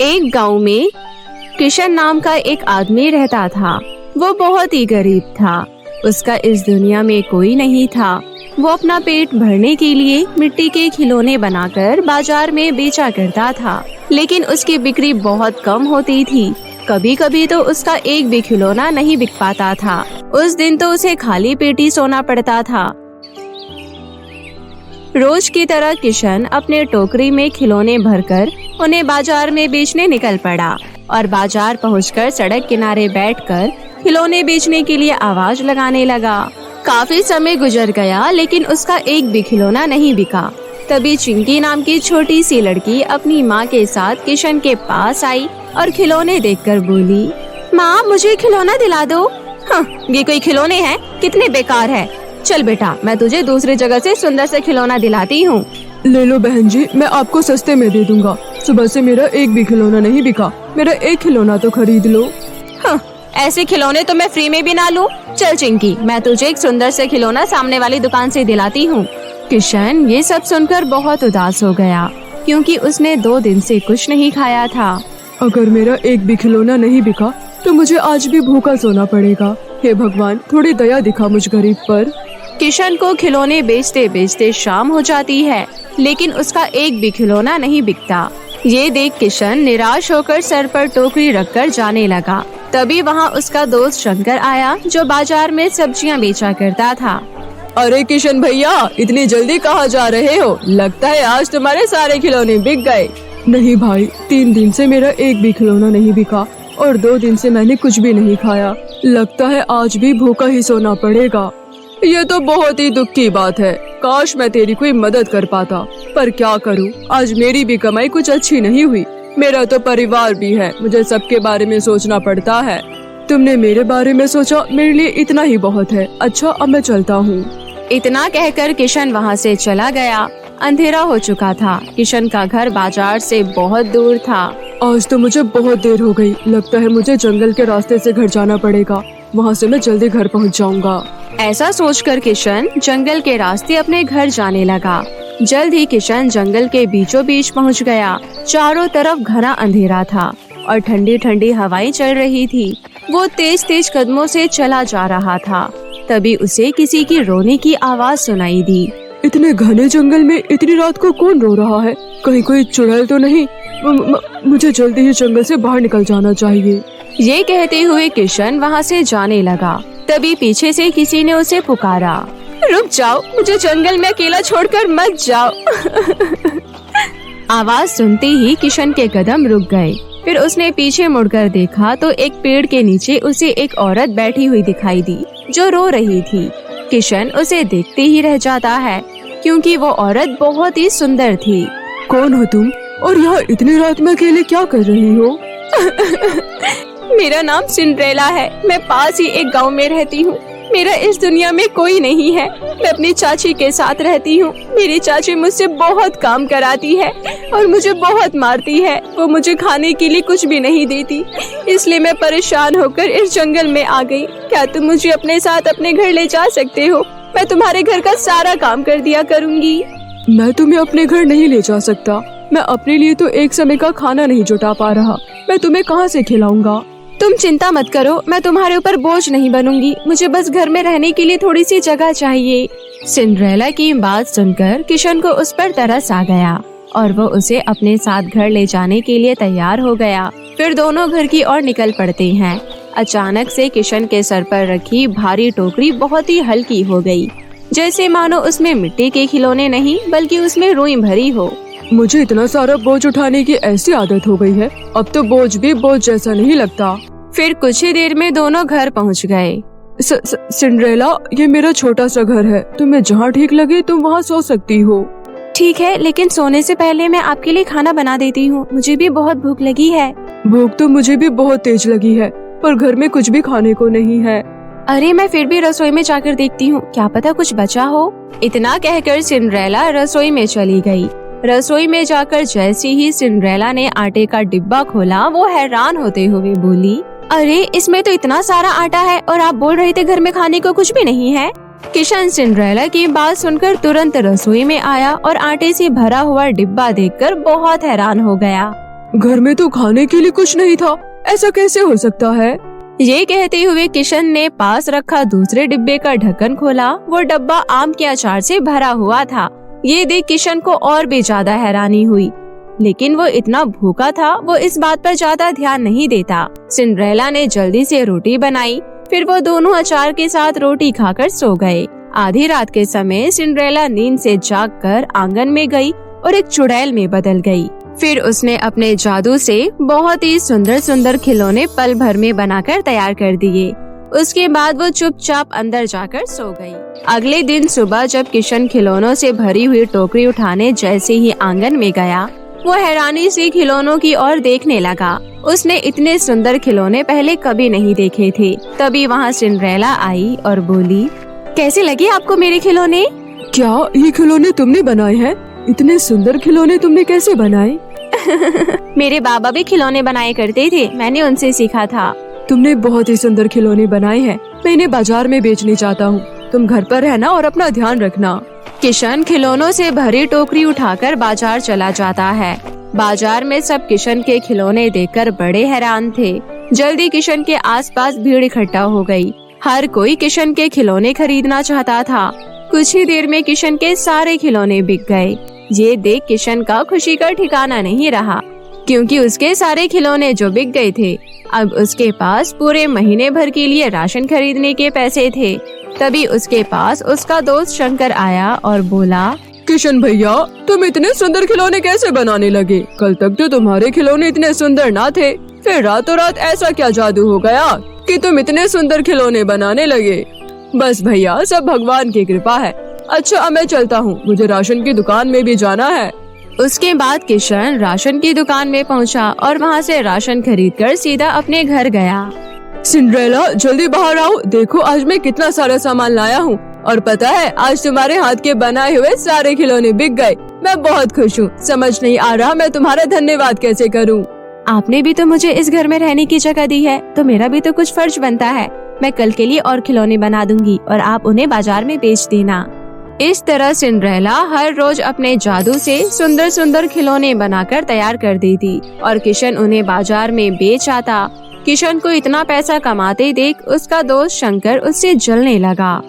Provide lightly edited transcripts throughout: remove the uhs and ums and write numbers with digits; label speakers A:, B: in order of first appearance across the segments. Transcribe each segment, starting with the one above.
A: एक गांव में किशन नाम का एक आदमी रहता था। वो बहुत ही गरीब था। उसका इस दुनिया में कोई नहीं था। वो अपना पेट भरने के लिए मिट्टी के खिलौने बनाकर बाजार में बेचा करता था, लेकिन उसकी बिक्री बहुत कम होती थी। कभी कभी तो उसका एक भी खिलौना नहीं बिक पाता था। उस दिन तो उसे खाली पेट ही सोना पड़ता था। रोज की तरह किशन अपने टोकरी में खिलौने भरकर उन्हें बाजार में बेचने निकल पड़ा और बाजार पहुंचकर सड़क किनारे बैठकर खिलौने बेचने के लिए आवाज लगाने लगा। काफी समय गुजर गया, लेकिन उसका एक भी खिलौना नहीं बिका। तभी चिंकी नाम की छोटी सी लड़की अपनी माँ के साथ किशन के पास आई और खिलौने देखकर बोली, माँ मुझे खिलौना दिला दो। हाँ, ये कोई खिलौने हैं? कितने बेकार है। चल बेटा, मैं तुझे दूसरी जगह से सुंदर से खिलौना दिलाती हूँ।
B: ले लो बहन जी, मैं आपको सस्ते में दे दूंगा। सुबह से मेरा एक भी खिलौना नहीं बिका। मेरा एक खिलौना तो खरीद लो।
A: हाँ, ऐसे खिलौने तो मैं फ्री में भी ना लूं। चल चिंकी, मैं तुझे एक सुंदर से खिलौना सामने वाली दुकान से दिलाती हूँ। किशन ये सब सुनकर बहुत उदास हो गया, क्योंकि उसने 2 दिन से कुछ नहीं खाया था।
B: अगर मेरा एक भी खिलौना नहीं बिका तो मुझे आज भी भूखा सोना पड़ेगा। हे भगवान, थोड़ी दया दिखा मुझ गरीब पर।
A: किशन को खिलौने बेचते बेचते शाम हो जाती है, लेकिन उसका एक भी खिलौना नहीं बिकता। ये देख किशन निराश होकर सर पर टोकरी रखकर जाने लगा। तभी वहाँ उसका दोस्त शंकर आया, जो बाजार में सब्जियाँ बेचा करता था।
B: अरे किशन भैया, इतनी जल्दी कहाँ जा रहे हो? लगता है आज तुम्हारे सारे खिलौने बिक गए। नहीं भाई, 3 दिन से मेरा एक भी खिलौना नहीं बिका और 2 दिन से मैंने कुछ भी नहीं खाया। लगता है आज भी भूखा ही सोना पड़ेगा। ये तो बहुत ही दुख की बात है। काश मैं तेरी कोई मदद कर पाता, पर क्या करूं, आज मेरी भी कमाई कुछ अच्छी नहीं हुई। मेरा तो परिवार भी है, मुझे सबके बारे में सोचना पड़ता है। तुमने मेरे बारे में सोचा, मेरे लिए इतना ही बहुत है। अच्छा, अब मैं चलता हूँ।
A: इतना कहकर किशन वहाँ से चला गया। अंधेरा हो चुका था। किशन का घर बाजार से बहुत दूर था।
B: आज तो मुझे बहुत देर हो गई। लगता है मुझे जंगल के रास्ते से घर जाना पड़ेगा। वहाँ से मैं जल्दी घर पहुँच जाऊँगा।
A: ऐसा सोचकर किशन जंगल के रास्ते अपने घर जाने लगा। जल्द ही किशन जंगल के बीचों बीच पहुँच गया। चारों तरफ घना अंधेरा था और ठंडी ठंडी हवाएं चल रही थी। वो तेज तेज कदमों से चला जा रहा था। तभी उसे किसी की रोने की आवाज सुनाई दी।
B: इतने घने जंगल में इतनी रात को कौन रो रहा है? कहीं कोई चुड़ैल तो नहीं? मुझे जल्दी ही जंगल से बाहर निकल जाना चाहिए।
A: ये कहते हुए किशन वहाँ से जाने लगा। तभी पीछे से किसी ने उसे पुकारा, रुक जाओ, मुझे जंगल में अकेला छोड़कर मत जाओ। आवाज सुनते ही किशन के कदम रुक गए। फिर उसने पीछे मुड़कर देखा तो एक पेड़ के नीचे उसे एक औरत बैठी हुई दिखाई दी, जो रो रही थी। किशन उसे देखते ही रह जाता है, क्योंकि वो औरत बहुत ही सुंदर थी।
B: कौन हो तुम और यहाँ इतनी रात में अकेले क्या कर रही हो?
A: मेरा नाम सिंड्रेला है। मैं पास ही एक गांव में रहती हूँ। मेरा इस दुनिया में कोई नहीं है। मैं अपनी चाची के साथ रहती हूँ। मेरी चाची मुझसे बहुत काम कराती है और मुझे बहुत मारती है। वो मुझे खाने के लिए कुछ भी नहीं देती, इसलिए मैं परेशान होकर इस जंगल में आ गई। क्या तुम मुझे अपने साथ अपने घर ले जा सकते हो? मैं तुम्हारे घर का सारा काम कर दिया करूँगी।
B: मैं तुम्हें अपने घर नहीं ले जा सकता। मैं अपने लिए तो एक समय का खाना नहीं जुटा पा रहा। मैं तुम्हें कहाँ से खिलाऊंगा?
A: तुम चिंता मत करो, मैं तुम्हारे ऊपर बोझ नहीं बनूंगी। मुझे बस घर में रहने के लिए थोड़ी सी जगह चाहिए। सिंड्रेला की बात सुनकर किशन को उस पर तरस आ गया और वो उसे अपने साथ घर ले जाने के लिए तैयार हो गया। फिर दोनों घर की ओर निकल पड़ते हैं। अचानक से किशन के सर पर रखी भारी टोकरी बहुत ही हल्की हो गई, जैसे मानो उसमें मिट्टी के खिलौने नहीं बल्कि उसमें रुई भरी हो।
B: मुझे इतना सारा बोझ उठाने की ऐसी आदत हो गई है, अब तो बोझ भी बोझ जैसा नहीं लगता।
A: फिर कुछ ही देर में दोनों घर पहुंच गए।
B: सिंड्रेला, ये मेरा छोटा सा घर है। तुम्हें जहाँ ठीक लगे तुम वहाँ सो सकती हो।
A: ठीक है, लेकिन सोने से पहले मैं आपके लिए खाना बना देती हूँ। मुझे भी बहुत भूख लगी है।
B: भूख तो मुझे भी बहुत तेज लगी है, पर घर में कुछ भी खाने को नहीं है।
A: अरे मैं फिर भी रसोई में जाकर देखती हूँ, क्या पता कुछ बचा हो। इतना कहकर सिंड्रेला रसोई में चली गई। रसोई में जाकर जैसे ही सिंड्रेला ने आटे का डिब्बा खोला, वो हैरान होते हुए बोली, अरे इसमें तो इतना सारा आटा है और आप बोल रहे थे घर में खाने को कुछ भी नहीं है। किशन सिंड्रेला की बात सुनकर तुरंत रसोई में आया और आटे से भरा हुआ डिब्बा देखकर बहुत हैरान हो गया।
B: घर में तो खाने के लिए कुछ नहीं था, ऐसा कैसे हो सकता है?
A: ये कहते हुए किशन ने पास रखा दूसरे डिब्बे का ढक्कन खोला। वो डब्बा आम के अचार से भरा हुआ था। ये देख किशन को और भी ज्यादा हैरानी हुई, लेकिन वो इतना भूखा था, वो इस बात पर ज्यादा ध्यान नहीं देता। सिंड्रेला ने जल्दी से रोटी बनाई, फिर वो दोनों अचार के साथ रोटी खाकर सो गए। आधी रात के समय सिंड्रेला नींद से जागकर आंगन में गई और एक चुड़ैल में बदल गई। फिर उसने अपने जादू से बहुत ही सुंदर सुंदर खिलौने पल भर में बनाकर तैयार कर दिए। उसके बाद वो चुपचाप अंदर जाकर सो गई। अगले दिन सुबह जब किशन खिलौनों से भरी हुई टोकरी उठाने जैसे ही आंगन में गया, वो हैरानी से खिलौनों की ओर देखने लगा। उसने इतने सुंदर खिलौने पहले कभी नहीं देखे थे। तभी वहाँ सिंड्रेला आई और बोली, कैसे लगे आपको मेरे खिलौने?
B: क्या ये खिलौने तुमने बनाए हैं? इतने सुंदर खिलौने तुमने कैसे बनाए?
A: मेरे बाबा भी खिलौने बनाए करते थे, मैंने उनसे सीखा था।
B: तुमने बहुत ही सुंदर खिलौने बनाए हैं। मैं इन्हें बाजार में बेचने चाहता हूँ। तुम घर पर रहना और अपना ध्यान रखना।
A: किशन खिलौनों से भरी टोकरी उठाकर बाजार चला जाता है। बाजार में सब किशन के खिलौने देखकर बड़े हैरान थे। जल्दी किशन के आसपास भीड़ इकट्ठा हो गई। हर कोई किशन के खिलौने खरीदना चाहता था। कुछ ही देर में किशन के सारे खिलौने बिक गए। ये देख किशन का खुशी का ठिकाना नहीं रहा, क्योंकि उसके सारे खिलौने जो बिक गए थे, अब उसके पास पूरे महीने भर के लिए राशन खरीदने के पैसे थे। तभी उसके पास उसका दोस्त शंकर आया और बोला,
B: किशन भैया, तुम इतने सुंदर खिलौने कैसे बनाने लगे? कल तक तो तुम्हारे खिलौने इतने सुंदर ना थे, फिर रातों रात ऐसा क्या जादू हो गया कि तुम इतने सुंदर खिलौने बनाने लगे? बस भैया, सब भगवान की कृपा है। अच्छा, अब मैं चलता हूँ, मुझे राशन की दुकान में भी जाना है।
A: उसके बाद किशन राशन की दुकान में पहुंचा और वहां से राशन खरीदकर सीधा अपने घर गया।
B: सिंड्रेला, जल्दी बाहर आओ, देखो आज मैं कितना सारा सामान लाया हूँ। और पता है, आज तुम्हारे हाथ के बनाए हुए सारे खिलौने बिक गए। मैं बहुत खुश हूँ। समझ नहीं आ रहा मैं तुम्हारा धन्यवाद कैसे करूँ।
A: आपने भी तो मुझे इस घर में रहने की जगह दी है, तो मेरा भी तो कुछ फर्ज बनता है। मैं कल के लिए और खिलौने बना दूंगी और आप उन्हें बाजार में बेच देना। इस तरह सिंड्रेला हर रोज अपने जादू से सुंदर सुंदर खिलौने बनाकर तैयार कर देती और किशन उन्हें बाजार में बेच आता। किशन को इतना पैसा कमाते देख उसका दोस्त शंकर उससे जलने लगा।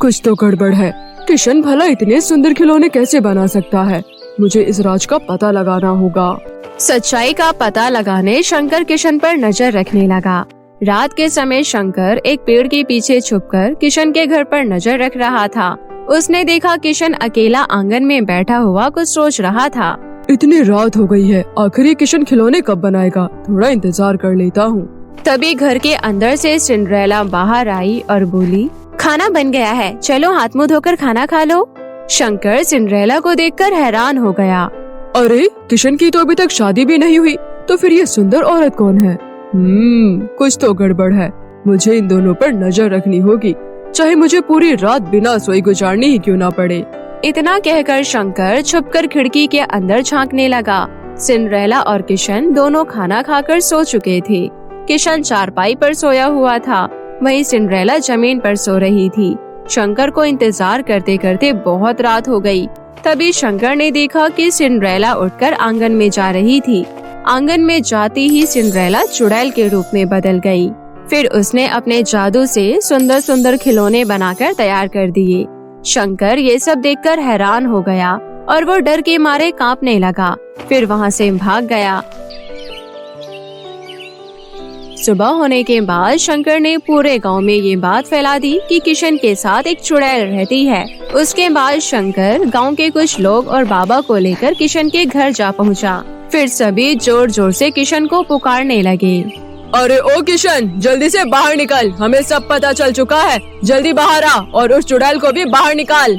B: कुछ तो गड़बड़ है। किशन भला इतने सुंदर खिलौने कैसे बना सकता है? मुझे इस राज का पता लगाना होगा।
A: सच्चाई का पता लगाने शंकर किशन पर नजर रखने लगा। रात के समय शंकर एक पेड़ के पीछे छुपकर किशन के घर पर नजर रख रहा था। उसने देखा किशन अकेला आंगन में बैठा हुआ कुछ सोच रहा था।
B: इतनी रात हो गई है, आखिर किशन खिलौने कब बनाएगा? थोड़ा इंतजार कर लेता हूँ।
A: तभी घर के अंदर से सिंड्रेला बाहर आई और बोली, खाना बन गया है, चलो हाथ मुंह धोकर खाना खा लो। शंकर सिंड्रेला को देखकर हैरान हो गया।
B: अरे, किशन की तो अभी तक शादी भी नहीं हुई, तो फिर ये सुंदर औरत कौन है? कुछ तो गड़बड़ है। मुझे इन दोनों पर नजर रखनी होगी, चाहे मुझे पूरी रात बिना सोई गुजारनी ही क्यों ना पड़े।
A: इतना कहकर शंकर छुपकर खिड़की के अंदर झांकने लगा। सिंड्रेला और किशन दोनों खाना खाकर सो चुके थे। किशन चारपाई पर सोया हुआ था, वहीं सिंड्रेला जमीन पर सो रही थी। शंकर को इंतजार करते करते बहुत रात हो गई। तभी शंकर ने देखा कि सिंड्रेला उठकर आंगन में जा रही थी। आंगन में जाती ही सिंड्रेला चुड़ैल के रूप में बदल गई। फिर उसने अपने जादू से सुंदर सुंदर खिलौने बनाकर तैयार कर दिए। शंकर ये सब देखकर हैरान हो गया और वो डर के मारे कांपने लगा। फिर वहाँ से भाग गया। सुबह होने के बाद शंकर ने पूरे गांव में ये बात फैला दी कि किशन के साथ एक चुड़ैल रहती है। उसके बाद शंकर गांव के कुछ लोग और बाबा को लेकर किशन के घर जा पहुंचा। फिर सभी जोर जोर से किशन को पुकारने लगे।
B: अरे ओ किशन, जल्दी से बाहर निकल, हमें सब पता चल चुका है। जल्दी बाहर आ और उस चुड़ैल को भी बाहर निकाल।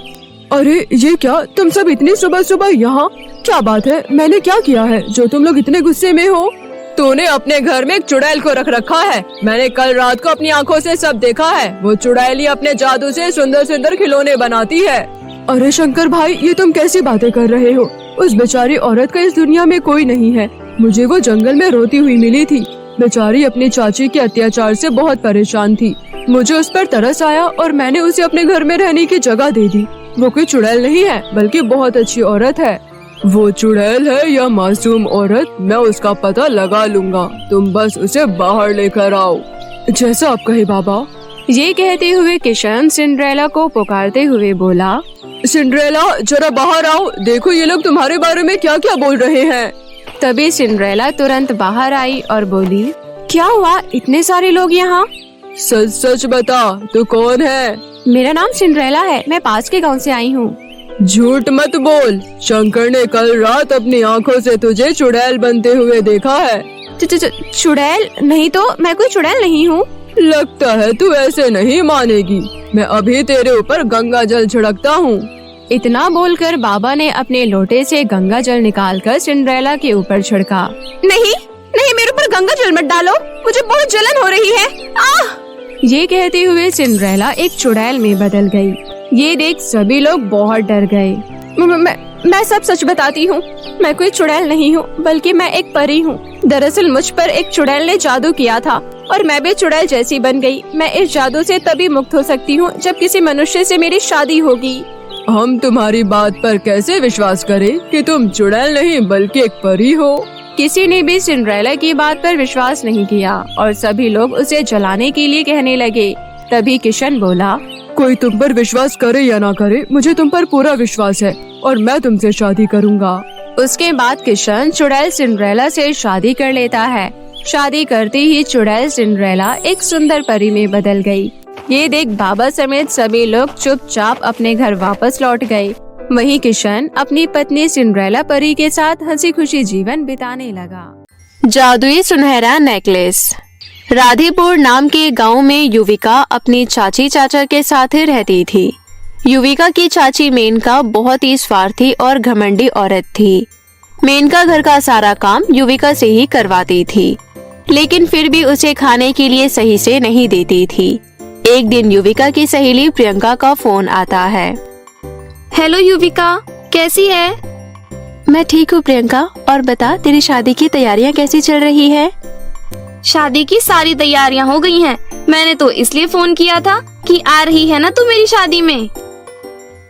B: अरे ये क्या, तुम सब इतनी सुबह सुबह यहाँ? क्या बात है? मैंने क्या किया है जो तुम लोग इतने गुस्से में हो? तूने अपने घर में एक चुड़ैल को रख रखा है। मैंने कल रात को अपनी आंखों से सब देखा है। वो चुड़ैल ही अपने जादू से सुंदर सुंदर खिलौने बनाती है। अरे शंकर भाई, ये तुम कैसी बातें कर रहे हो? उस बेचारी औरत का इस दुनिया में कोई नहीं है। मुझे वो जंगल में रोती हुई मिली थी। बेचारी अपनी चाची के अत्याचार से बहुत परेशान थी। मुझे उस पर तरस आया और मैंने उसे अपने घर में रहने की जगह दे दी। वो कोई चुड़ैल नहीं है, बल्कि बहुत अच्छी औरत है। वो चुड़ैल है या मासूम औरत, मैं उसका पता लगा लूंगा। तुम बस उसे बाहर लेकर आओ। जैसा आप कहे बाबा।
A: ये कहते हुए किशन सिंड्रेला को पुकारते हुए बोला,
B: सिंड्रेला जरा बाहर आओ, देखो ये लोग तुम्हारे बारे में क्या क्या बोल रहे हैं।
A: तभी सिंड्रेला तुरंत बाहर आई और बोली, क्या हुआ, इतने सारे लोग यहाँ?
B: सच सच बता, तू कौन है?
A: मेरा नाम सिंड्रेला है, मैं पास के गांव से आई हूँ।
B: झूठ मत बोल, शंकर ने कल रात अपनी आंखों से तुझे चुड़ैल बनते हुए देखा है।
A: चुड़ैल नहीं तो, मैं कोई चुड़ैल नहीं हूँ।
B: लगता है तू ऐसे नहीं मानेगी, मैं अभी तेरे ऊपर गंगा जल छिड़कता हूँ।
A: इतना बोलकर बाबा ने अपने लोटे से गंगा जल निकालकर सिंड्रेला के ऊपर छिड़का। नहीं नहीं, मेरे ऊपर गंगा जल मत डालो, मुझे बहुत जलन हो रही है। ये कहते हुए सिंड्रेला एक चुड़ैल में बदल गई। ये देख सभी लोग बहुत डर गए। मैं सब सच बताती हूँ, मैं कोई चुड़ैल नहीं हूँ, बल्कि मैं एक परी हूँ। दरअसल मुझ पर एक चुड़ैल ने जादू किया था और मैं भी चुड़ैल जैसी बन गई। मैं इस जादू से तभी मुक्त हो सकती हूँ जब किसी मनुष्य से मेरी शादी होगी।
B: हम तुम्हारी बात पर कैसे विश्वास करें कि तुम चुड़ैल नहीं बल्कि एक परी हो?
A: किसी ने भी सिंड्रेला की बात पर विश्वास नहीं किया और सभी लोग उसे जलाने के लिए कहने लगे। तभी किशन बोला,
B: कोई तुम पर विश्वास करे या ना करे, मुझे तुम पर पूरा विश्वास है और मैं तुमसे शादी करूँगा।
A: उसके बाद किशन चुड़ैल सिंड्रेला से शादी कर लेता है। शादी करते ही चुड़ैल सिंड्रेला एक सुंदर परी में बदल गई। ये देख बाबा समेत सभी लोग चुपचाप अपने घर वापस लौट गए। वहीं किशन अपनी पत्नी सिंड्रेला परी के साथ हंसी खुशी जीवन बिताने लगा। जादुई सुनहरा नेकलेस। राधेपुर नाम के गांव में युविका अपनी चाची चाचा के साथ रहती थी। युविका की चाची मेनका बहुत ही स्वार्थी और घमंडी औरत थी। मेनका घर का सारा काम युविका से ही करवाती थी, लेकिन फिर भी उसे खाने के लिए सही से नहीं देती थी। एक दिन युविका की सहेली प्रियंका का फोन आता है।
C: हेलो युविका, कैसी है?
A: मैं ठीक हूँ प्रियंका, और बता तेरी शादी की तैयारियाँ कैसी चल रही है?
C: शादी की सारी तैयारियां हो गई हैं। मैंने तो इसलिए फोन किया था कि आ रही है ना तू मेरी शादी में।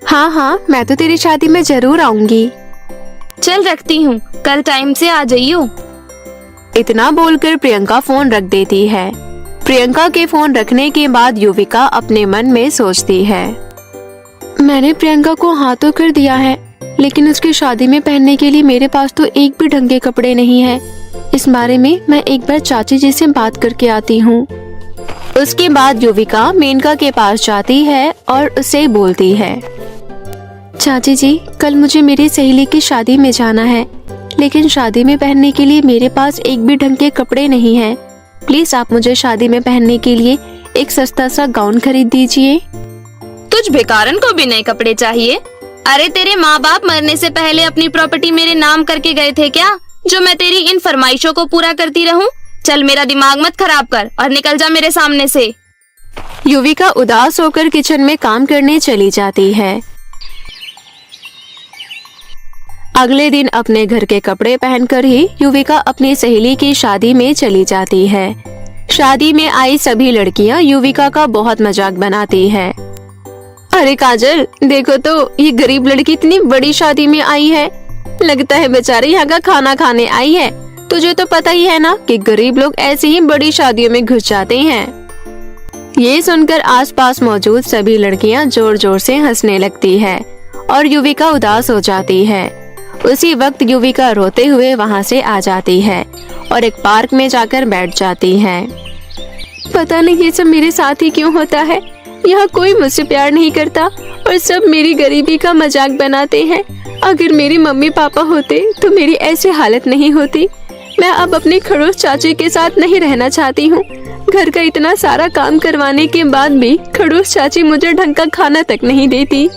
A: हाँ, मैं तो तेरी शादी में जरूर आऊंगी।
C: चल रखती हूँ, कल टाइम से आ जाइयो।
A: इतना बोलकर प्रियंका फोन रख देती है। प्रियंका के फोन रखने के बाद युविका अपने मन में सोचती है, मैंने प्रियंका को हाँ तो कर दिया है, लेकिन उसकी शादी में पहनने के लिए मेरे पास तो एक भी ढंग के कपड़े नहीं है। इस बारे में मैं एक बार चाची जी से बात करके आती हूँ। उसके बाद युविका मेनका के पास जाती है और उसे बोलती है, चाची जी, कल मुझे मेरी सहेली की शादी में जाना है, लेकिन शादी में पहनने के लिए मेरे पास एक भी ढंग के कपड़े नहीं हैं। प्लीज आप मुझे शादी में पहनने के लिए एक सस्ता सा गाउन खरीद दीजिए।
C: तुझ बेकारन को भी नए कपड़े चाहिए? अरे तेरे माँ बाप मरने से पहले अपनी प्रॉपर्टी मेरे नाम करके गए थे क्या, जो मैं तेरी इन फरमाइशों को पूरा करती रहूं? चल मेरा दिमाग मत खराब कर और निकल जा मेरे सामने से।
A: युविका उदास होकर किचन में काम करने चली जाती है। अगले दिन अपने घर के कपड़े पहनकर ही युविका अपनी सहेली की शादी में चली जाती है। शादी में आई सभी लड़कियां युविका का बहुत मजाक बनाती है। अरे काजल, देखो तो ये गरीब लड़की इतनी बड़ी शादी में आई है, लगता है बेचारी यहाँ का खाना खाने आई है। तुझे तो पता ही है ना कि गरीब लोग ऐसे ही बड़ी शादियों में घुस जाते हैं। ये सुनकर आसपास मौजूद सभी लड़कियां जोर जोर से हंसने लगती है और युविका उदास हो जाती है। उसी वक्त युविका रोते हुए वहाँ से आ जाती है और एक पार्क में जाकर बैठ जाती है। पता नहीं ये सब मेरे साथ ही क्यों होता है। यहाँ कोई मुझसे प्यार नहीं करता और सब मेरी गरीबी का मजाक बनाते हैं। अगर मेरे मम्मी पापा होते तो मेरी ऐसी हालत नहीं होती। मैं अब अपने खड़ूस चाची के साथ नहीं रहना चाहती हूँ। घर का इतना सारा काम करवाने के बाद भी खड़ूस चाची मुझे ढंग का खाना तक नहीं देती।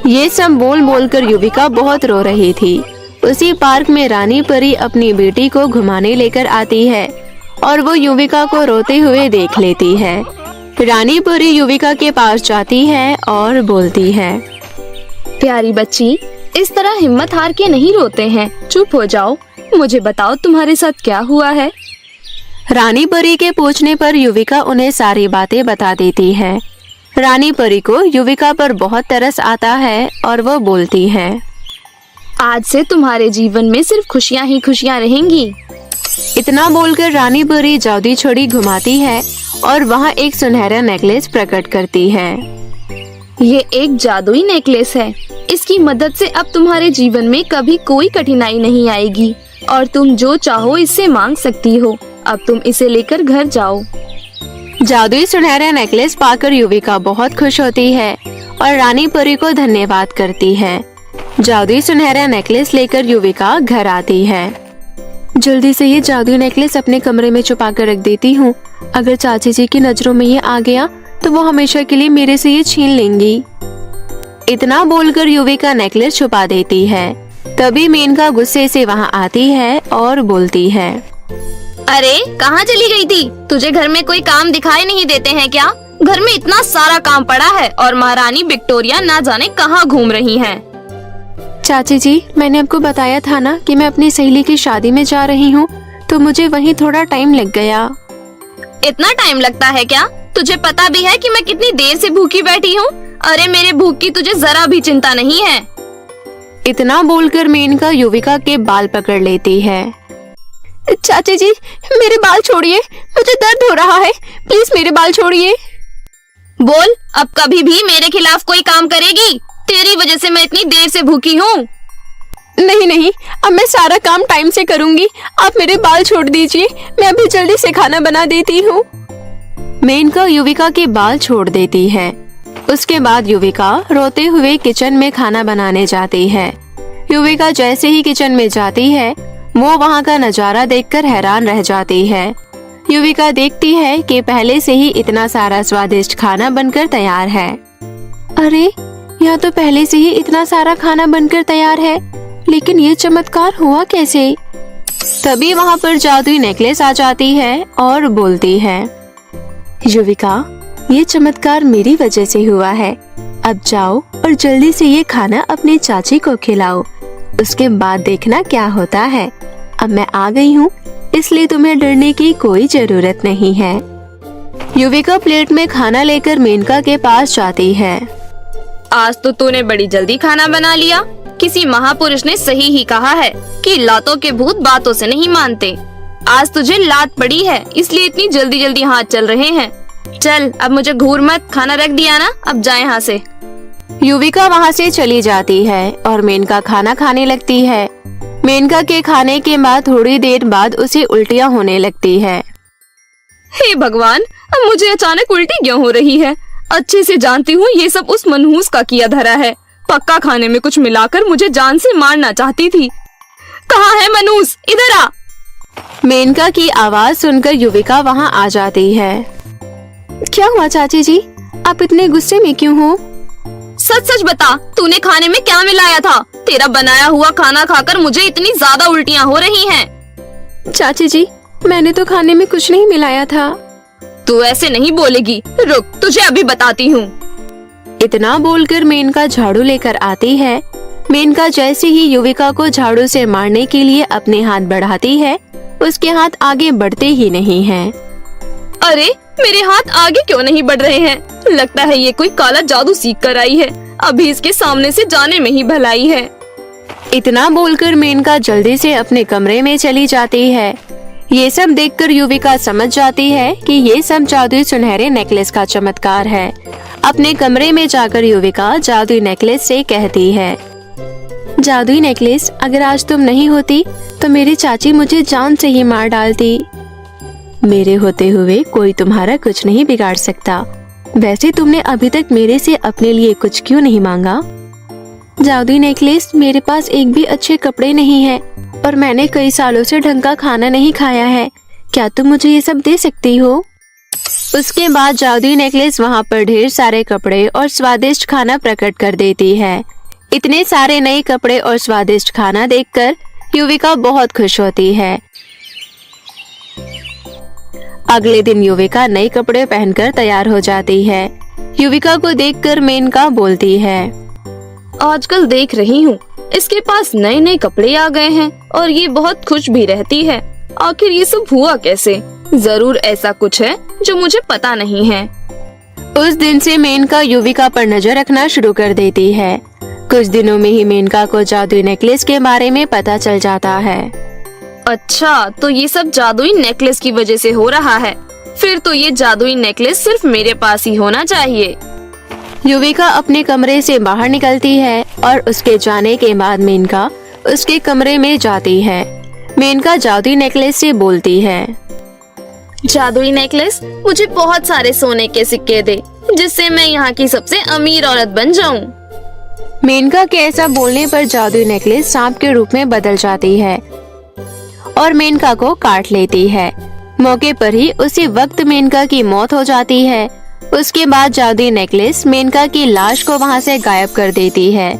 A: ये सब बोल बोल कर युविका बहुत रो रही थी। उसी पार्क में रानी परी अपनी बेटी को घुमाने लेकर आती है और वो युविका को रोते हुए देख लेती है। रानी परी युविका के पास जाती है और बोलती है,
C: प्यारी बच्ची, इस तरह हिम्मत हार के नहीं रोते हैं, चुप हो जाओ। मुझे बताओ तुम्हारे साथ क्या हुआ है।
A: रानी परी के पूछने पर युविका उन्हें सारी बातें बता देती है। रानी परी को युविका पर बहुत तरस आता है और वो बोलती है,
C: आज से तुम्हारे जीवन में सिर्फ खुशियाँ ही खुशियाँ रहेंगी।
A: इतना बोलकर रानी परी जादुई छड़ी घुमाती है और वहाँ एक सुनहरा नेकलेस प्रकट करती है।
C: ये एक जादुई नेकलेस है। इसकी मदद से अब तुम्हारे जीवन में कभी कोई कठिनाई नहीं आएगी और तुम जो चाहो इससे मांग सकती हो। अब तुम इसे लेकर घर जाओ।
A: जादुई सुनहरा नेकलेस पाकर युविका बहुत खुश होती है और रानी परी को धन्यवाद करती है। जादुई सुनहरा नेकलेस लेकर युविका घर आती है। जल्दी से ये जादुई नेकलेस अपने कमरे में छुपा कर रख देती हूँ। अगर चाची जी की नजरों में ये आ गया तो वो हमेशा के लिए मेरे से ये छीन लेंगी। इतना बोलकर युविका नेकलेस छुपा देती है। तभी मेनका गुस्से से वहाँ आती है और बोलती है,
C: अरे कहाँ चली गई थी? तुझे घर में कोई काम दिखाई नहीं देते हैं क्या? घर में इतना सारा काम पड़ा है और महारानी विक्टोरिया ना जाने कहाँ घूम रही हैं।
A: चाची जी, मैंने आपको बताया था ना कि मैं अपनी सहेली की शादी में जा रही हूँ, तो मुझे वहीं थोड़ा टाइम लग गया।
C: इतना टाइम लगता है क्या? तुझे पता भी है कि मैं कितनी देर से भूखी बैठी हूँ? अरे मेरे भूख की तुझे जरा भी चिंता नहीं है।
A: इतना बोलकर मेनका युविका के बाल पकड़ लेती है। चाची जी, मेरे बाल छोड़िए, मुझे दर्द हो रहा है, प्लीज मेरे बाल छोड़िए।
C: बोल, अब कभी भी मेरे खिलाफ कोई काम करेगी? तेरी वजह से मैं इतनी देर से भूखी हूँ।
A: नहीं नहीं, अब मैं सारा काम टाइम से करूँगी। आप मेरे बाल छोड़ दीजिए, मैं अभी जल्दी से खाना बना देती हूँ। मेनका युविका के बाल छोड़ देती है। उसके बाद युविका रोते हुए किचन में खाना बनाने जाती है। युविका जैसे ही किचन में जाती है, वो वहाँ का नजारा देखकर हैरान रह जाती है। युविका देखती है कि पहले से ही इतना सारा स्वादिष्ट खाना बनकर तैयार है। अरे, यहाँ तो पहले से ही इतना सारा खाना बनकर तैयार है, लेकिन ये चमत्कार हुआ कैसे? तभी वहाँ पर जादुई नेकलेस आ जाती है और बोलती है, युविका, ये चमत्कार मेरी वजह से हुआ है। अब जाओ और जल्दी से ये खाना अपनी चाची को खिलाओ, उसके बाद देखना क्या होता है। अब मैं आ गई हूँ, इसलिए तुम्हें डरने की कोई जरूरत नहीं है। युविका प्लेट में खाना लेकर मेनका के पास जाती है।
C: आज तो तूने बड़ी जल्दी खाना बना लिया। किसी महापुरुष ने सही ही कहा है कि लातों के भूत बातों से नहीं मानते। आज तुझे लात पड़ी है, इसलिए इतनी जल्दी जल्दी हाथ चल रहे हैं। चल, अब मुझे घूर मत, खाना रख दिया ना, अब जा यहाँ से।
A: युविका वहाँ से चली जाती है और मेनका खाना खाने लगती है। मेनका के खाने के बाद थोड़ी देर बाद उसे उल्टियाँ होने लगती है।
C: हे भगवान, अब मुझे अचानक उल्टी क्यों हो रही है? अच्छे से जानती हूँ ये सब उस मनहूस का किया धरा है। पक्का खाने में कुछ मिलाकर मुझे जान से मारना चाहती थी। कहाँ है मनहूस? इधर आ।
A: मेनका की आवाज सुनकर युविका वहाँ आ जाती है। क्या हुआ चाची जी, आप इतने गुस्से में क्यों हो?
C: सच सच बता, तूने खाने में क्या मिलाया था? तेरा बनाया हुआ खाना खाकर मुझे इतनी ज्यादा उल्टियाँ हो रही हैं।
A: चाची जी, मैंने तो खाने में कुछ नहीं मिलाया था।
C: तू ऐसे नहीं बोलेगी, रुक, तुझे अभी बताती हूँ।
A: इतना बोलकर मेनका झाड़ू लेकर आती है। मेनका जैसे ही युविका को झाड़ू से मारने के लिए अपने हाथ बढ़ाती है, उसके हाथ आगे बढ़ते ही नहीं हैं।
C: अरे, मेरे हाथ आगे क्यों नहीं बढ़ रहे हैं? लगता है ये कोई काला जादू सीख कर आई है। अभी इसके सामने से जाने में ही भलाई है।
A: इतना बोलकर मेनका जल्दी से अपने कमरे में चली जाती है। ये सब देखकर युविका समझ जाती है कि ये सब जादुई सुनहरे नेकलेस का चमत्कार है। अपने कमरे में जाकर युविका जादुई नेकलेस से कहती है, जादुई नेकलेस, अगर आज तुम नहीं होती तो मेरी चाची मुझे जान से ही मार डालती। मेरे होते हुए कोई तुम्हारा कुछ नहीं बिगाड़ सकता। वैसे तुमने अभी तक मेरे से अपने लिए कुछ क्यों नहीं मांगा? जादुई नेकलेस, मेरे पास एक भी अच्छे कपड़े नहीं है और मैंने कई सालों से ढंग का खाना नहीं खाया है। क्या तुम मुझे ये सब दे सकती हो? उसके बाद जादुई नेकलेस वहाँ पर ढेर सारे कपड़े और स्वादिष्ट खाना प्रकट कर देती है। इतने सारे नए कपड़े और स्वादिष्ट खाना देखकर युविका बहुत खुश होती है। अगले दिन युविका नए कपड़े पहनकर तैयार हो जाती है। युविका को देखकर मेनका बोलती है,
C: आजकल देख रही हूँ इसके पास नए नए कपड़े आ गए हैं और ये बहुत खुश भी रहती है। आखिर ये सब हुआ कैसे? जरूर ऐसा कुछ है जो मुझे पता नहीं है।
A: उस दिन से मेनका युविका पर नजर रखना शुरू कर देती है। कुछ दिनों में ही मेनका को जादुई नेकलेस के बारे में पता चल जाता है।
C: अच्छा, तो ये सब जादुई नेकलेस की वजह से हो रहा है। फिर तो ये जादुई नेकलेस सिर्फ मेरे पास ही होना चाहिए।
A: युविका अपने कमरे से बाहर निकलती है और उसके जाने के बाद मेनका उसके कमरे में जाती है। मेनका जादुई नेकलेस से बोलती है,
C: जादुई नेकलेस, मुझे बहुत सारे सोने के सिक्के दे, जिससे मैं यहाँ की सबसे अमीर औरत बन जाऊँ।
A: मेनका के ऐसा बोलने पर जादुई नेकलेस सांप के रूप में बदल जाती है और मेनका को काट लेती है। मौके पर ही उसी वक्त मेनका की मौत हो जाती है। उसके बाद जादुई नेकलेस मेनका की लाश को वहां से गायब कर देती है।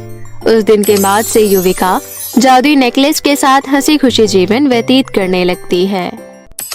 A: उस दिन के बाद से युविका जादुई नेकलेस के साथ हंसी खुशी जीवन व्यतीत करने लगती है।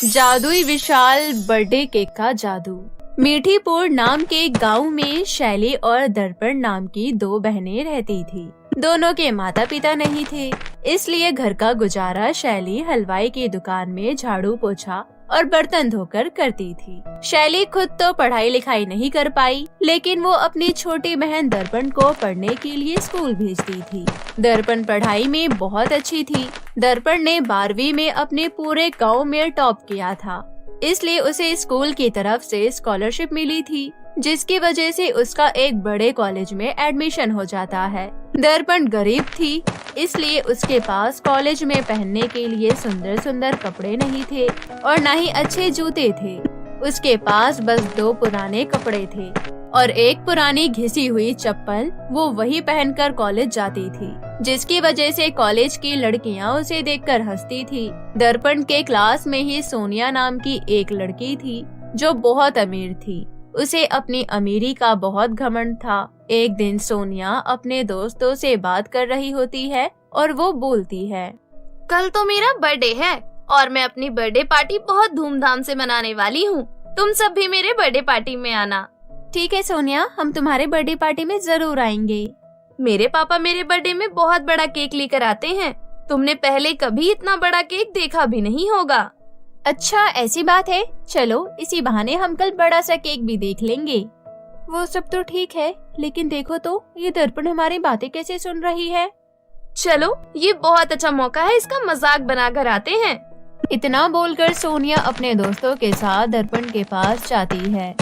A: जादुई विशाल बर्थडे केक का जादू। मीठीपुर नाम के एक गाँव में शैली और दर्पण नाम की दो बहनें रहती थी। दोनों के माता पिता नहीं थे, इसलिए घर का गुजारा शैली हलवाई की दुकान में झाड़ू पोछा और बर्तन धोकर करती थी। शैली खुद तो पढ़ाई लिखाई नहीं कर पाई, लेकिन वो अपनी छोटी बहन दर्पण को पढ़ने के लिए स्कूल भेजती थी। दर्पण पढ़ाई में बहुत अच्छी थी। दर्पण ने 12वीं में अपने पूरे गांव में टॉप किया था, इसलिए उसे स्कूल की तरफ से स्कॉलरशिप मिली थी, जिसकी वजह से उसका एक बड़े कॉलेज में एडमिशन हो जाता है। दर्पण गरीब थी, इसलिए उसके पास कॉलेज में पहनने के लिए सुंदर सुंदर कपड़े नहीं थे और न ही अच्छे जूते थे। उसके पास बस 2 पुराने कपड़े थे और एक पुरानी घिसी हुई चप्पल। वो वही पहनकर कॉलेज जाती थी, जिसकी वजह से कॉलेज की लड़कियां उसे देखकर हंसती थी। दर्पण के क्लास में ही सोनिया नाम की एक लड़की थी जो बहुत अमीर थी। उसे अपनी अमीरी का बहुत घमंड था। एक दिन सोनिया अपने दोस्तों से बात कर रही होती है और वो बोलती है,
C: कल तो मेरा बर्थडे है और मैं अपनी बर्थडे पार्टी बहुत धूमधाम से मनाने वाली हूँ। तुम सब भी मेरे बर्थडे पार्टी में आना।
A: ठीक है सोनिया, हम तुम्हारे बर्थडे पार्टी में जरूर आएंगे।
C: मेरे पापा मेरे बर्थडे में बहुत बड़ा केक लेकर आते हैं। तुमने पहले कभी इतना बड़ा केक देखा भी नहीं होगा।
A: अच्छा, ऐसी बात है। चलो, इसी बहाने हम कल बड़ा सा केक भी देख लेंगे। वो सब तो ठीक है, लेकिन देखो तो ये दर्पण हमारी बातें कैसे सुन रही है।
C: चलो, ये बहुत अच्छा मौका है, इसका मजाक बनाकर आते हैं।
A: इतना बोलकर सोनिया अपने दोस्तों के साथ दर्पण के पास जाती है।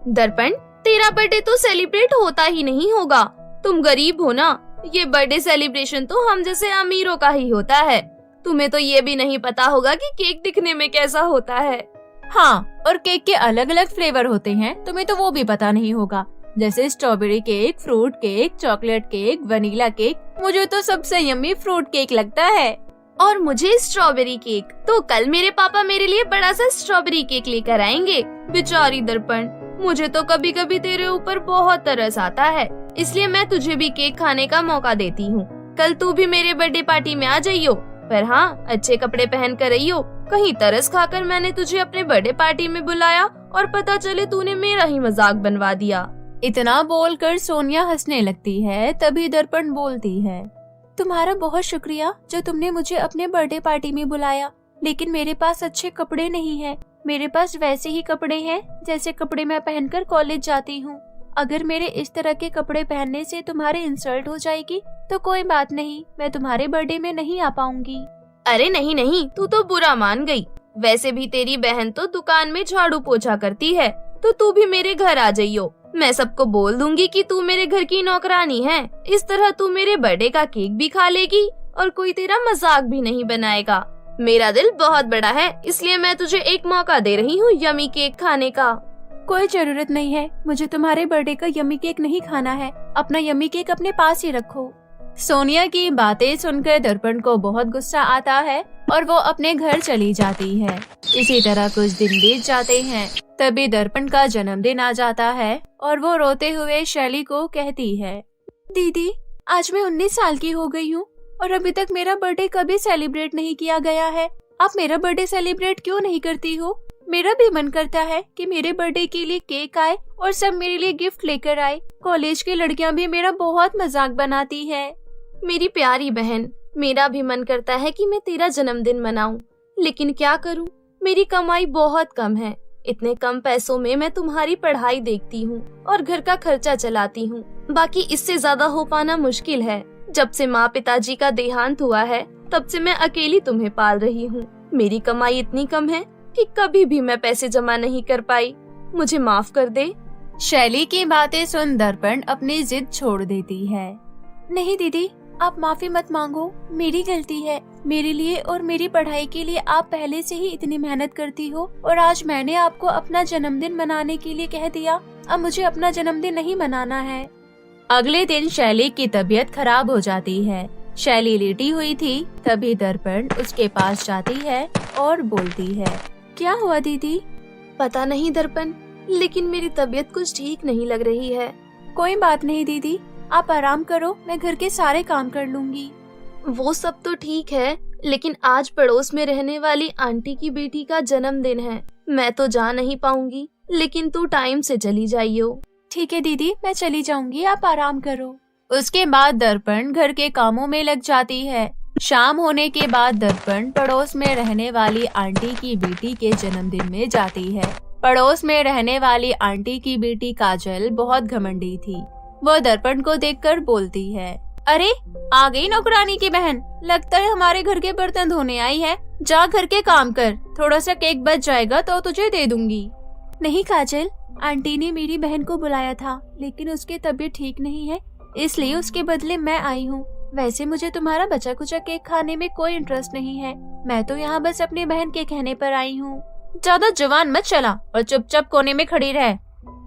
C: दर्पण, तेरा बर्थडे तो सेलिब्रेट होता ही नहीं होगा। तुम गरीब हो ना। ये बर्थडे सेलिब्रेशन तो हम जैसे अमीरों का ही होता है। तुम्हें तो ये भी नहीं पता होगा कि केक दिखने में कैसा होता है।
A: हाँ, और केक के अलग अलग फ्लेवर होते हैं, तुम्हें तो वो भी पता नहीं होगा, जैसे strawberry cake, fruit cake, chocolate cake, vanilla cake. मुझे तो सबसे यम्मी फ्रूट केक लगता है।
C: और मुझे स्ट्रॉबेरी केक। तो कल मेरे पापा मेरे लिए बड़ा सा स्ट्रॉबेरी केक लेकर आएंगे। बेचारी दर्पण, मुझे तो कभी कभी तेरे ऊपर बहुत तरस आता है, इसलिए मैं तुझे भी केक खाने का मौका देती हूँ। कल तू भी मेरे बर्थडे पार्टी में आ जाइयो, पर हाँ, अच्छे कपड़े पहन कर आइयो। कहीं तरस खाकर मैंने तुझे अपने बर्थडे पार्टी में बुलाया और पता चले तूने मेरा ही मजाक बनवा दिया।
A: इतना बोलकर सोनिया हंसने लगती है। तभी दर्पण बोलती है, तुम्हारा बहुत शुक्रिया जो तुमने मुझे अपने बर्थडे पार्टी में बुलाया, लेकिन मेरे पास अच्छे कपड़े नहीं हैं। मेरे पास वैसे ही कपड़े हैं जैसे कपड़े मैं पहनकर कॉलेज जाती हूँ। अगर मेरे इस तरह के कपड़े पहनने से तुम्हारी इंसल्ट हो जाएगी तो कोई बात नहीं, मैं तुम्हारे बर्थडे में नहीं आ पाऊंगी।
C: अरे नहीं नहीं, तू तो बुरा मान गई। वैसे भी तेरी बहन तो दुकान में झाड़ू पोछा करती है, तो तू भी मेरे घर आ जाइयो। मैं सबको बोल दूंगी कि तू मेरे घर की नौकरानी है। इस तरह तू मेरे बर्थडे का केक भी खा लेगी और कोई तेरा मजाक भी नहीं बनाएगा। मेरा दिल बहुत बड़ा है, इसलिए मैं तुझे एक मौका दे रही हूँ यमी केक खाने का।
A: कोई जरूरत नहीं है, मुझे तुम्हारे बर्थडे का यमी केक नहीं खाना है। अपना यमी केक अपने पास ही रखो। सोनिया की बातें सुनकर दर्पण को बहुत गुस्सा आता है और वो अपने घर चली जाती है। इसी तरह कुछ दिन बीत जाते हैं। तभी दर्पण का जन्मदिन आ जाता है और वो रोते हुए शैली को कहती है, दीदी, आज मैं 19 साल की हो गई हूँ और अभी तक मेरा बर्थडे कभी सेलिब्रेट नहीं किया गया है। आप मेरा बर्थडे सेलिब्रेट क्यों नहीं करती हो? मेरा भी मन करता है कि मेरे बर्थडे के लिए केक आए और सब मेरे लिए गिफ्ट लेकर आए। कॉलेज की लड़कियां भी मेरा बहुत मजाक बनाती है।
C: मेरी प्यारी बहन, मेरा भी मन करता है कि मैं तेरा जन्मदिन मनाऊं, लेकिन क्या करूं? मेरी कमाई बहुत कम है, इतने कम पैसों में मैं तुम्हारी पढ़ाई देखती हूँ और घर का खर्चा चलाती हूँ। बाकी इससे ज्यादा हो पाना मुश्किल है। जब से माँ पिताजी का देहांत हुआ है तब से मैं अकेली तुम्हें पाल रही हूँ। मेरी कमाई इतनी कम है कि कभी भी मैं पैसे जमा नहीं कर पाई। मुझे माफ कर दे।
D: शैली की बातें सुन दर्पण अपनी जिद छोड़ देती है। नहीं दीदी, आप माफी मत मांगो, मेरी गलती है। मेरे लिए और मेरी पढ़ाई के लिए आप पहले से ही इतनी मेहनत करती हो और आज मैंने आपको अपना जन्मदिन मनाने के लिए कह दिया। अब मुझे अपना जन्मदिन नहीं मनाना है।
A: अगले दिन शैली की तबीयत खराब हो जाती है। शैली लेटी हुई थी, तभी दर्पण उसके पास जाती है और बोलती है,
D: क्या हुआ दीदी?
C: पता नहीं दर्पण, लेकिन मेरी तबीयत कुछ ठीक नहीं लग रही है।
D: कोई बात नहीं दीदी, आप आराम करो, मैं घर के सारे काम कर लूंगी।
C: वो सब तो ठीक है, लेकिन आज पड़ोस में रहने वाली आंटी की बेटी का जन्मदिन है। मैं तो जा नहीं पाऊंगी, लेकिन तू टाइम से चली जाइयो।
D: ठीक है दीदी, मैं चली जाऊंगी, आप आराम करो।
A: उसके बाद दर्पण घर के कामों में लग जाती है। शाम होने के बाद दर्पण पड़ोस में रहने वाली आंटी की बेटी के जन्मदिन में जाती है। पड़ोस में रहने वाली आंटी की बेटी काजल बहुत घमंडी थी। वो दर्पण को देखकर बोलती है,
D: अरे आ गई नौकरानी की बहन, लगता है हमारे घर के बर्तन धोने आई है। जा घर के काम कर, थोड़ा सा केक बच जाएगा तो तुझे दे दूंगी। नहीं काजल, आंटी ने मेरी बहन को बुलाया था, लेकिन उसकी तबीयत ठीक नहीं है, इसलिए उसके बदले मैं आई हूँ। वैसे मुझे तुम्हारा बचा कुचा केक खाने में कोई इंटरेस्ट नहीं है। मैं तो यहाँ बस अपनी बहन के कहने पर आई हूँ।
A: ज्यादा जवान मत चला और चुपचाप कोने में खड़ी रह।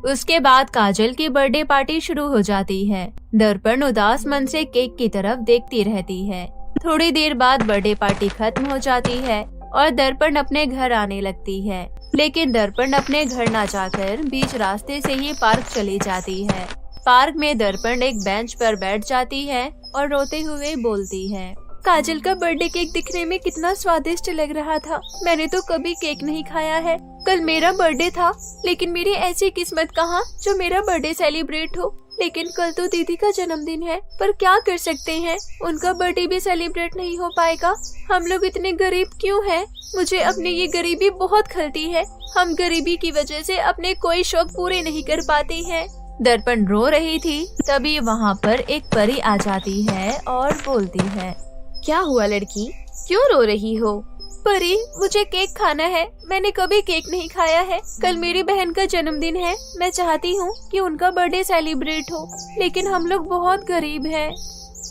A: उसके बाद काजल की बर्थडे पार्टी शुरू हो जाती है। दर्पण उदास मन से केक की तरफ देखती रहती है। थोड़ी देर बाद बर्थडे पार्टी खत्म हो जाती है और दर्पण अपने घर आने लगती है, लेकिन दर्पण अपने घर न जाकर बीच रास्ते से ही पार्क चली जाती है। पार्क में दर्पण एक बेंच पर बैठ जाती है और रोते हुए बोलती है,
D: काजल का बर्थडे केक दिखने में कितना स्वादिष्ट लग रहा था। मैंने तो कभी केक नहीं खाया है। कल मेरा बर्थडे था, लेकिन मेरी ऐसी किस्मत कहाँ जो मेरा बर्थडे सेलिब्रेट हो। लेकिन कल तो दीदी का जन्मदिन है, पर क्या कर सकते हैं, उनका बर्थडे भी सेलिब्रेट नहीं हो पाएगा। हम लोग इतने गरीब क्यों हैं? मुझे अपनी ये गरीबी बहुत खलती है। हम गरीबी की वजह से अपने कोई शौक पूरे नहीं कर पाते हैं।
A: दर्पण रो रही थी, तभी वहाँ पर एक परी आ जाती है और बोलती है,
C: क्या हुआ लड़की, क्यों रो रही हो?
D: परी, मुझे केक खाना है। मैंने कभी केक नहीं खाया है। कल मेरी बहन का जन्मदिन है। मैं चाहती हूँ कि उनका बर्थडे सेलिब्रेट हो, लेकिन हम लोग बहुत गरीब हैं।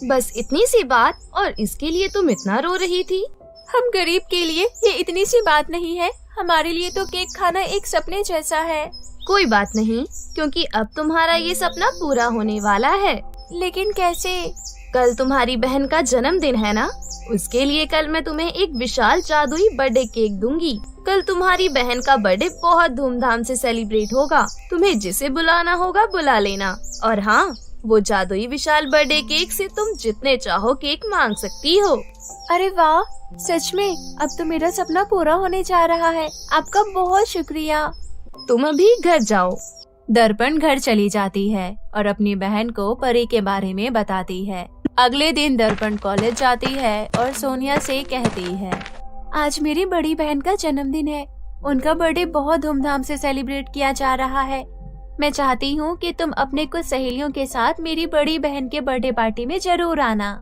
C: बस इतनी सी बात, और इसके लिए तुम इतना रो रही थी?
D: हम गरीब के लिए ये इतनी सी बात नहीं है। हमारे लिए तो केक खाना एक सपने जैसा है।
C: कोई बात नहीं, क्योंकि अब तुम्हारा ये सपना पूरा होने वाला है।
D: लेकिन कैसे?
C: कल तुम्हारी बहन का जन्मदिन है ना, उसके लिए कल मैं तुम्हें एक विशाल जादुई बर्थडे केक दूंगी। कल तुम्हारी बहन का बर्थडे बहुत धूमधाम से सेलिब्रेट होगा। तुम्हें जिसे बुलाना होगा बुला लेना। और हाँ, वो जादुई विशाल बर्थडे केक से तुम जितने चाहो केक मांग सकती हो।
D: अरे वाह, सच में अब तो मेरा सपना पूरा होने जा रहा है। आपका बहुत शुक्रिया।
C: तुम अभी घर जाओ।
A: दर्पण घर चली जाती है और अपनी बहन को परी के बारे में बताती है। अगले दिन दर्पण कॉलेज जाती है और सोनिया से कहती है,
D: आज मेरी बड़ी बहन का जन्मदिन है। उनका बर्थडे बहुत धूमधाम से सेलिब्रेट किया जा रहा है। मैं चाहती हूँ कि तुम अपने कुछ सहेलियों के साथ मेरी बड़ी बहन के बर्थडे पार्टी में जरूर आना।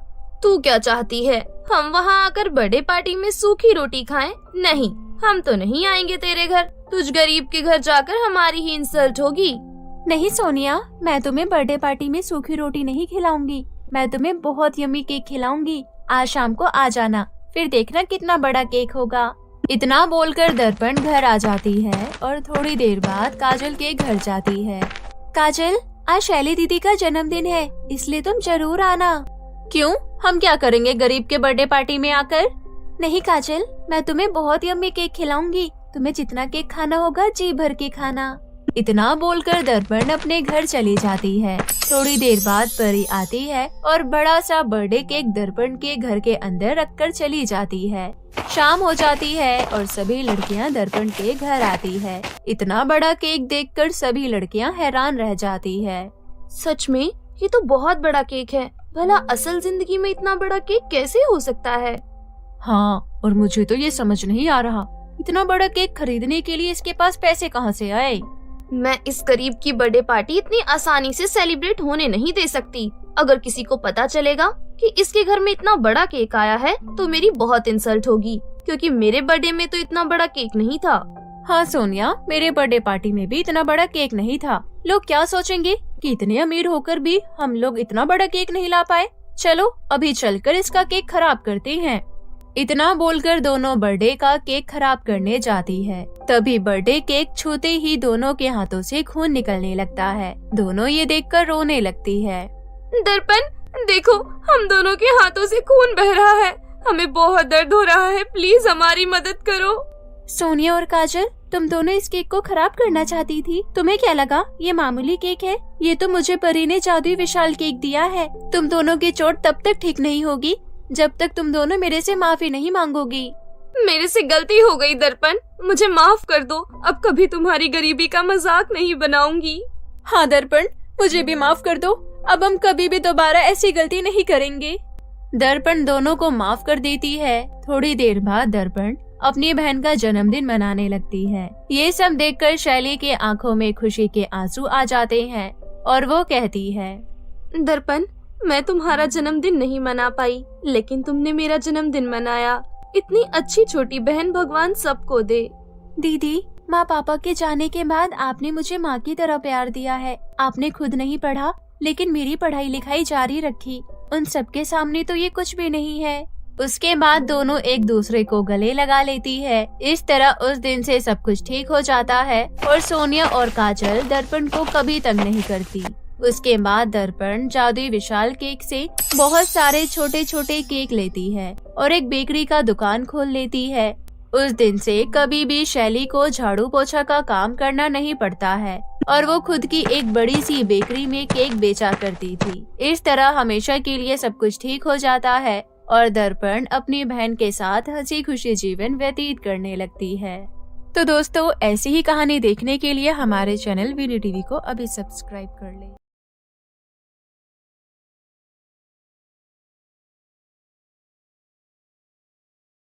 C: तू क्या चाहती है, हम वहाँ आकर बर्थडे पार्टी में सूखी रोटी खाएं? नहीं, हम तो नहीं आएंगे तेरे घर। तुझ गरीब के घर जाकर हमारी ही इंसल्ट होगी।
D: नहीं सोनिया, मैं तुम्हें बर्थडे पार्टी में सूखी रोटी नहीं खिलाऊंगी। मैं तुम्हें बहुत यम्मी केक खिलाऊंगी। आज शाम को आ जाना, फिर देखना कितना बड़ा केक होगा।
A: इतना बोलकर दर्पण घर आ जाती है और थोड़ी देर बाद काजल के घर जाती है।
D: काजल, आज शैली दीदी का जन्मदिन है, इसलिए तुम जरूर आना।
A: क्यों, हम क्या करेंगे गरीब के बर्थडे पार्टी में आकर?
D: नहीं काजल, मैं तुम्हें बहुत यम्मी केक खिलाऊंगी। तुम्हें जितना केक खाना होगा जी भर के खाना।
A: इतना बोलकर दर्पण अपने घर चली जाती है। थोड़ी देर बाद परी आती है और बड़ा सा बर्थडे केक दर्पण के घर के अंदर रखकर चली जाती है। शाम हो जाती है और सभी लड़कियां दर्पण के घर आती है। इतना बड़ा केक देखकर सभी लड़कियां हैरान रह जाती है।
C: सच में ये तो बहुत बड़ा केक है। भला असल जिंदगी में इतना बड़ा केक कैसे हो सकता है?
B: हाँ, और मुझे तो ये समझ नहीं आ रहा
D: इतना बड़ा केक खरीदने के लिए इसके पास पैसे कहाँ से आए?
C: मैं इस करीब की बर्थडे पार्टी इतनी आसानी से सेलिब्रेट होने नहीं दे सकती। अगर किसी को पता चलेगा कि इसके घर में इतना बड़ा केक आया है तो मेरी बहुत इंसल्ट होगी, क्योंकि मेरे बर्थडे में तो इतना बड़ा केक नहीं था।
D: हाँ सोनिया, मेरे बर्थडे पार्टी में भी इतना बड़ा केक नहीं था। लोग क्या सोचेंगे कि इतने अमीर होकर भी हम लोग इतना बड़ा केक नहीं ला पाए। चलो अभी चलकर इसका केक खराब करते हैं। इतना बोलकर दोनों बर्थडे का केक खराब करने जाती है। तभी बर्थडे केक छूते ही दोनों के हाथों से खून निकलने लगता है। दोनों ये देखकर रोने लगती है।
C: दर्पण देखो, हम दोनों के हाथों से खून बह रहा है, हमें बहुत दर्द हो रहा है, प्लीज हमारी मदद करो।
D: सोनिया और काजल, तुम दोनों इस केक को खराब करना चाहती थी। तुम्हें क्या लगा ये मामूली केक है? ये तो मुझे परी ने जादुई विशाल केक दिया है। तुम दोनों की चोट तब तक ठीक नहीं होगी जब तक तुम दोनों मेरे से माफी नहीं मांगोगी।
C: मेरे से गलती हो गई दर्पण, मुझे माफ कर दो। अब कभी तुम्हारी गरीबी का मजाक नहीं बनाऊंगी।
D: हाँ दर्पण, मुझे भी माफ कर दो। अब हम कभी भी दोबारा ऐसी गलती नहीं करेंगे। दर्पण दोनों को माफ कर देती है। थोड़ी देर बाद दर्पण अपनी बहन का जन्मदिन मनाने लगती है। ये सब देखकर शैली के आंखों में खुशी के आंसू आ जाते हैं और वो कहती है,
C: दर्पण मैं तुम्हारा जन्मदिन नहीं मना पाई, लेकिन तुमने मेरा जन्मदिन मनाया। इतनी अच्छी छोटी बहन भगवान सबको दे।
D: दीदी, माँ पापा के जाने के बाद आपने मुझे माँ की तरह प्यार दिया है। आपने खुद नहीं पढ़ा लेकिन मेरी पढ़ाई लिखाई जारी रखी। उन सबके सामने तो ये कुछ भी नहीं है। उसके बाद दोनों एक दूसरे को गले लगा लेती है। इस तरह उस दिन से सब कुछ ठीक हो जाता है और सोनिया और काजल दर्पण को कभी तंग नहीं करती। उसके बाद दर्पण जादुई विशाल केक से बहुत सारे छोटे छोटे केक लेती है और एक बेकरी का दुकान खोल लेती है। उस दिन से कभी भी शैली को झाड़ू पोछा का काम करना नहीं पड़ता है और वो खुद की एक बड़ी सी बेकरी में केक बेचा करती थी। इस तरह हमेशा के लिए सब कुछ ठीक हो जाता है और दर्पण अपनी बहन के साथ हंसी खुशी जीवन व्यतीत करने लगती है। तो दोस्तों, ऐसी ही कहानी देखने के लिए हमारे चैनल वीडियो टीवी को अभी सब्सक्राइब कर लें।